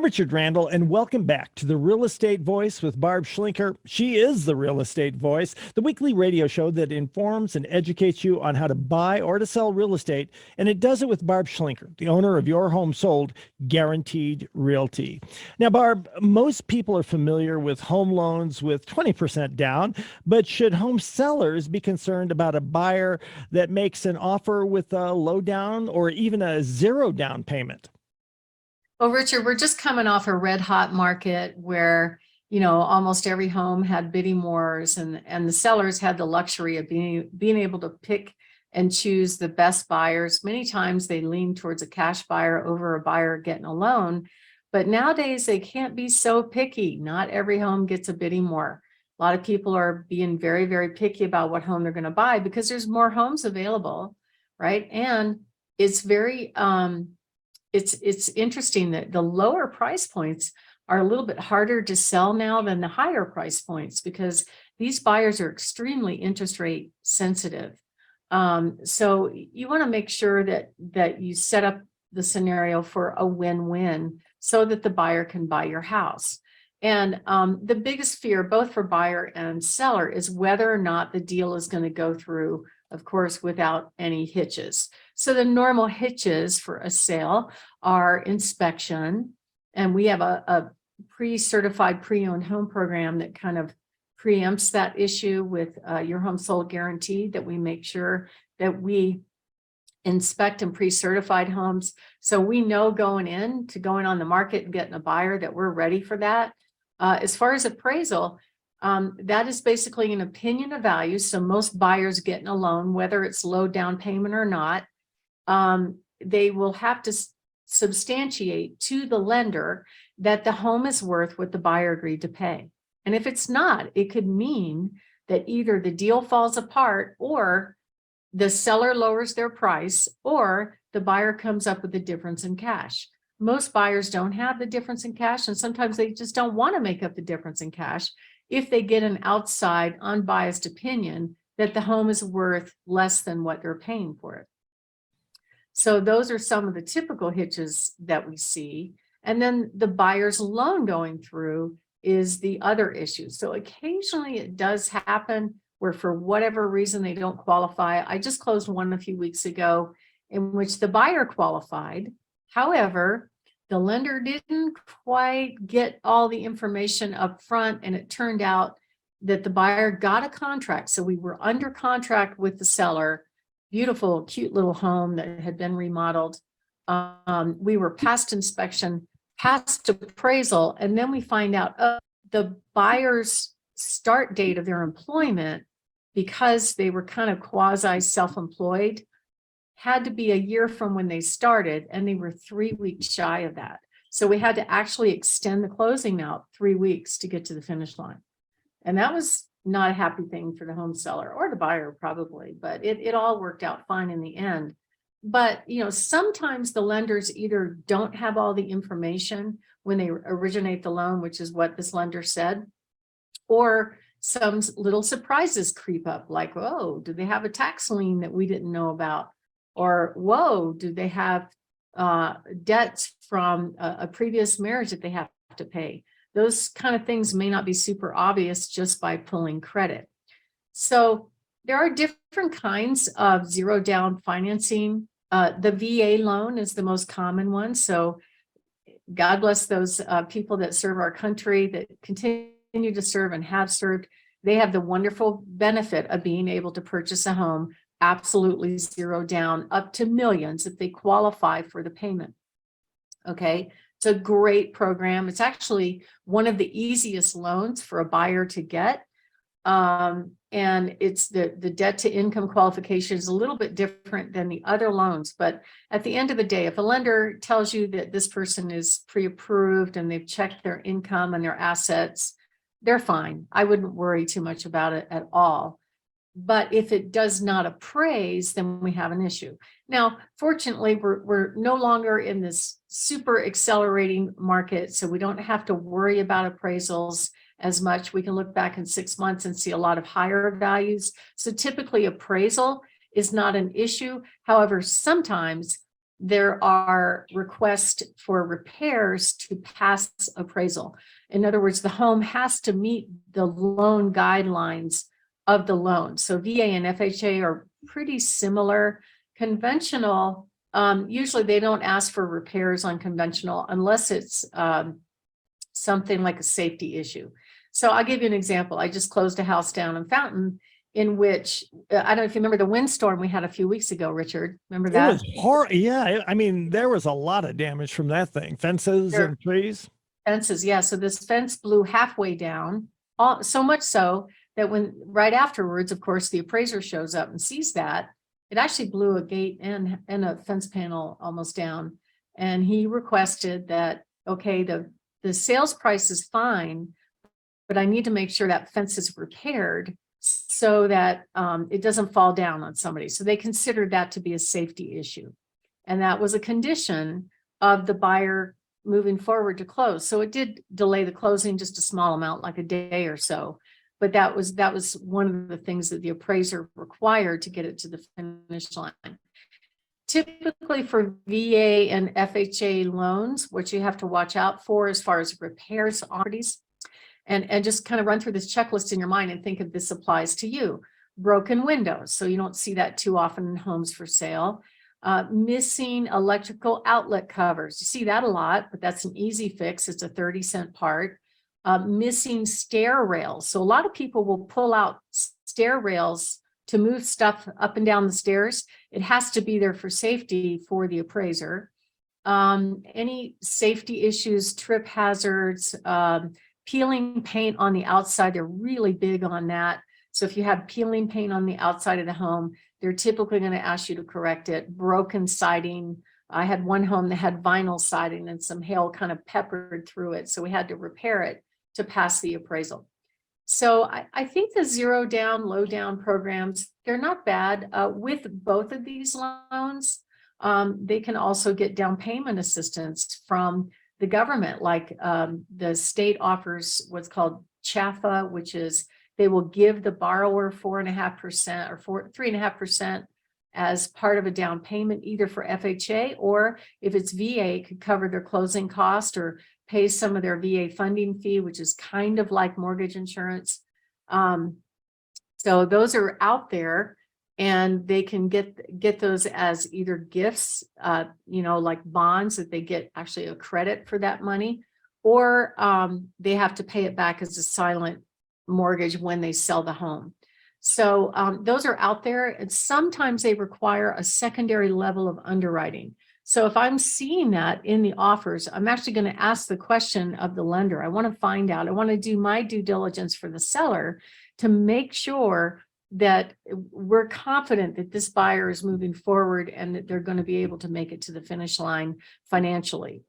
Richard Randall, and welcome back to the Real Estate Voice with Barb Schlinker. She is the Real Estate Voice, the weekly radio show that informs and educates you on how to buy or to sell real estate, and it does it with Barb Schlinker, the owner of Your Home Sold Guaranteed Realty. Now, Barb, most people are familiar with home loans with 20% down, but should home sellers be concerned about a buyer that makes an offer with a low down or even a zero down payment? Well, Richard, we're just coming off a red hot market where, almost every home had bidding wars and the sellers had the luxury of being able to pick and choose the best buyers. Many times they lean towards a cash buyer over a buyer getting a loan, but nowadays they can't be so picky. Not every home gets a bidding war. A lot of people are being very, very picky about what home they're going to buy because there's more homes available, right? And it's very, it's interesting that the lower price points are a little bit harder to sell now than the higher price points because these buyers are extremely interest rate sensitive. So you want to make sure that you set up the scenario for a win-win so that the buyer can buy your house. And the biggest fear, both for buyer and seller, is whether or not the deal is going to go through, of course, without any hitches. So the normal hitches for a sale are inspection, and we have a pre-certified pre-owned home program that kind of preempts that issue with Your Home Sold Guarantee, that we make sure that we inspect and pre-certified homes. So we know going on the market and getting a buyer that we're ready for that. As far as appraisal, that is basically an opinion of value. So most buyers getting a loan, whether it's low down payment or not, they will have to substantiate to the lender that the home is worth what the buyer agreed to pay. And if it's not, it could mean that either the deal falls apart or the seller lowers their price or the buyer comes up with the difference in cash. Most buyers don't have the difference in cash, and sometimes they just don't want to make up the difference in cash if they get an outside unbiased opinion that the home is worth less than what they're paying for it. So those are some of the typical hitches that we see. And then the buyer's loan going through is the other issue. So occasionally it does happen where for whatever reason they don't qualify. I just closed one a few weeks ago in which the buyer qualified. However, the lender didn't quite get all the information up front, and it turned out that the buyer got a contract. So we were under contract with the seller. Beautiful, cute little home that had been remodeled. We were past inspection, past appraisal, and then we find out the buyer's start date of their employment, because they were kind of quasi self-employed, had to be a year from when they started, and they were 3 weeks shy of that. So we had to actually extend the closing out 3 weeks to get to the finish line. And that was not a happy thing for the home seller or the buyer probably, but it all worked out fine in the end. But, sometimes the lenders either don't have all the information when they originate the loan, which is what this lender said, or some little surprises creep up, like, oh, do they have a tax lien that we didn't know about? Or, whoa, do they have debts from a previous marriage that they have to pay? Those kind of things may not be super obvious just by pulling credit. So there are different kinds of zero down financing. The VA loan is the most common one. So God bless those people that serve our country, that continue to serve and have served. They have the wonderful benefit of being able to purchase a home absolutely zero down, up to millions if they qualify for the payment. Okay. It's a great program. It's actually one of the easiest loans for a buyer to get. And it's the debt to income qualification is a little bit different than the other loans. But at the end of the day, if a lender tells you that this person is pre-approved and they've checked their income and their assets, they're fine. I wouldn't worry too much about it at all. But if it does not appraise, then we have an issue. Now, fortunately, we're no longer in this super accelerating market, so we don't have to worry about appraisals as much. We can look back in 6 months and see a lot of higher values. So typically appraisal is not an issue. However, sometimes there are requests for repairs to pass appraisal. In other words, the home has to meet the loan guidelines of the loan. So VA and FHA are pretty similar. Conventional, usually they don't ask for repairs on conventional unless it's something like a safety issue. So I'll give you an example. I just closed a house down in Fountain in which, I don't know if you remember the windstorm we had a few weeks ago, Richard. Remember It that? was horrible. Yeah. I mean, there was a lot of damage from that thing. Fences Sure. and trees. Fences, yeah. So this fence blew halfway down, so much so that when right afterwards, of course, the appraiser shows up and sees that, it actually blew a gate and a fence panel almost down. And he requested that, okay, the sales price is fine, but I need to make sure that fence is repaired so that it doesn't fall down on somebody. So they considered that to be a safety issue. And that was a condition of the buyer moving forward to close. So it did delay the closing just a small amount, like a day or so. But that was one of the things that the appraiser required to get it to the finish line. Typically for VA and FHA loans, what you have to watch out for as far as repairs on properties, and just kind of run through this checklist in your mind and think if this applies to you. Broken windows, so you don't see that too often in homes for sale. Missing electrical outlet covers. You see that a lot, but that's an easy fix. It's a 30-cent part. Missing stair rails. So a lot of people will pull out stair rails to move stuff up and down the stairs. It has to be there for safety for the appraiser. Any safety issues, trip hazards, peeling paint on the outside, they're really big on that. So if you have peeling paint on the outside of the home, they're typically going to ask you to correct it. Broken siding. I had one home that had vinyl siding and some hail kind of peppered through it. So we had to repair it to pass the appraisal. So I think the zero down, low down programs, they're not bad. With both of these loans, they can also get down payment assistance from the government. Like the state offers what's called CHAFA, which is they will give the borrower 4.5% or 3.5% as part of a down payment, either for FHA or if it's VA, could cover their closing cost or pay some of their VA funding fee, which is kind of like mortgage insurance. So those are out there, and they can get those as either gifts, like bonds that they get actually a credit for that money, or they have to pay it back as a silent mortgage when they sell the home. So those are out there, and sometimes they require a secondary level of underwriting. So if I'm seeing that in the offers, I'm actually going to ask the question of the lender. I want to find out, I want to do my due diligence for the seller to make sure that we're confident that this buyer is moving forward and that they're going to be able to make it to the finish line financially.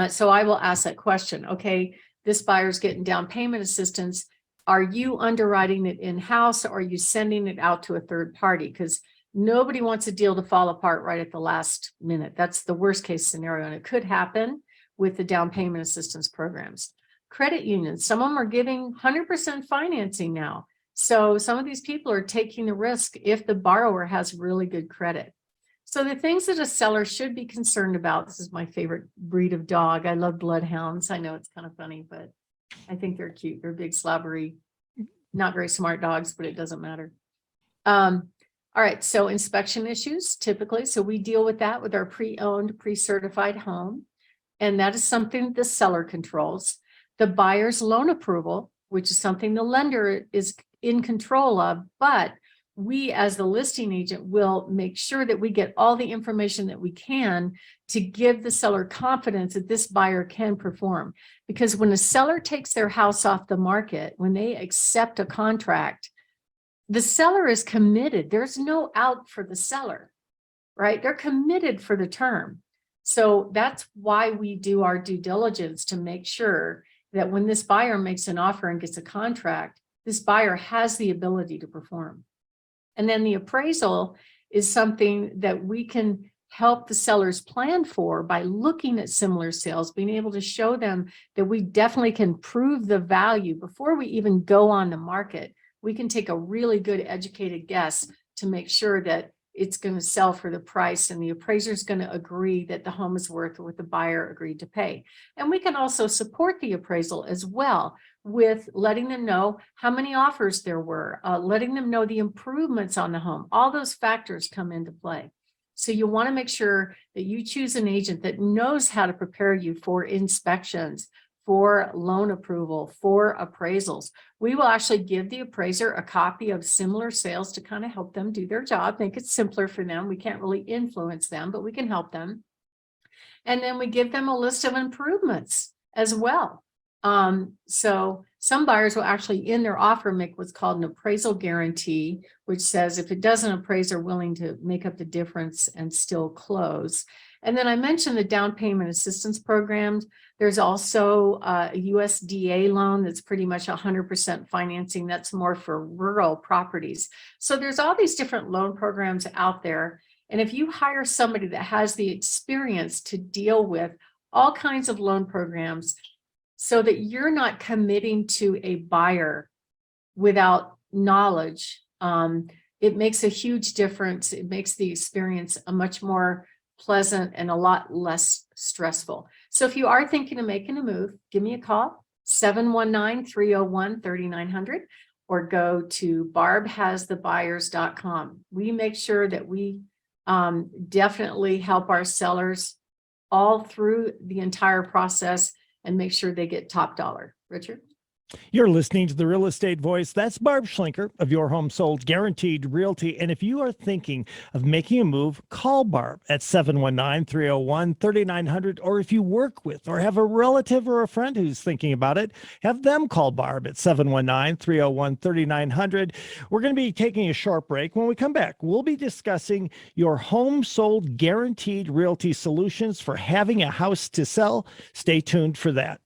So I will ask that question. Okay, this buyer's getting down payment assistance. Are you underwriting it in-house, or are you sending it out to a third party? Because nobody wants a deal to fall apart right at the last minute. That's the worst case scenario, and it could happen with the down payment assistance programs. Credit unions, some of them are giving 100% financing now. So some of these people are taking the risk if the borrower has really good credit. So the things that a seller should be concerned about, this is my favorite breed of dog. I love bloodhounds. I know it's kind of funny, but I think they're cute. They're big, slobbery, not very smart dogs, but it doesn't matter. All right, so inspection issues typically. So we deal with that with our pre-owned, pre-certified home. And that is something the seller controls. The buyer's loan approval, which is something the lender is in control of, but we as the listing agent will make sure that we get all the information that we can to give the seller confidence that this buyer can perform. Because when a seller takes their house off the market, when they accept a contract, the seller is committed. There's no out for the seller, right? They're committed for the term. So that's why we do our due diligence to make sure that when this buyer makes an offer and gets a contract, this buyer has the ability to perform. And then the appraisal is something that we can help the sellers plan for by looking at similar sales, being able to show them that we definitely can prove the value before we even go on the market. We can take a really good educated guess to make sure that it's going to sell for the price, and the appraiser is going to agree that the home is worth what the buyer agreed to pay. And we can also support the appraisal as well with letting them know how many offers there were, letting them know the improvements on the home. All those factors come into play. So you want to make sure that you choose an agent that knows how to prepare you for inspections, for loan approval, for appraisals. We will actually give the appraiser a copy of similar sales to kind of help them do their job, make it simpler for them. We can't really influence them, but we can help them. And then we give them a list of improvements as well. So some buyers will actually in their offer make what's called an appraisal guarantee, which says if it doesn't appraise, they're willing to make up the difference and still close. And then I mentioned the down payment assistance programs. There's also a USDA loan that's pretty much 100% financing. That's more for rural properties. So there's all these different loan programs out there. And if you hire somebody that has the experience to deal with all kinds of loan programs, so that you're not committing to a buyer without knowledge, it makes a huge difference. It makes the experience a much more pleasant and a lot less stressful. So if you are thinking of making a move, give me a call, 719-301-3900, or go to barbhasthebuyers.com. We make sure that we definitely help our sellers all through the entire process and make sure they get top dollar. Richard? You're listening to The Real Estate Voice. That's Barb Schlinker of Your Home Sold Guaranteed Realty. And if you are thinking of making a move, call Barb at 719-301-3900. Or if you work with or have a relative or a friend who's thinking about it, have them call Barb at 719-301-3900. We're going to be taking a short break. When we come back, we'll be discussing Your Home Sold Guaranteed Realty solutions for having a house to sell. Stay tuned for that.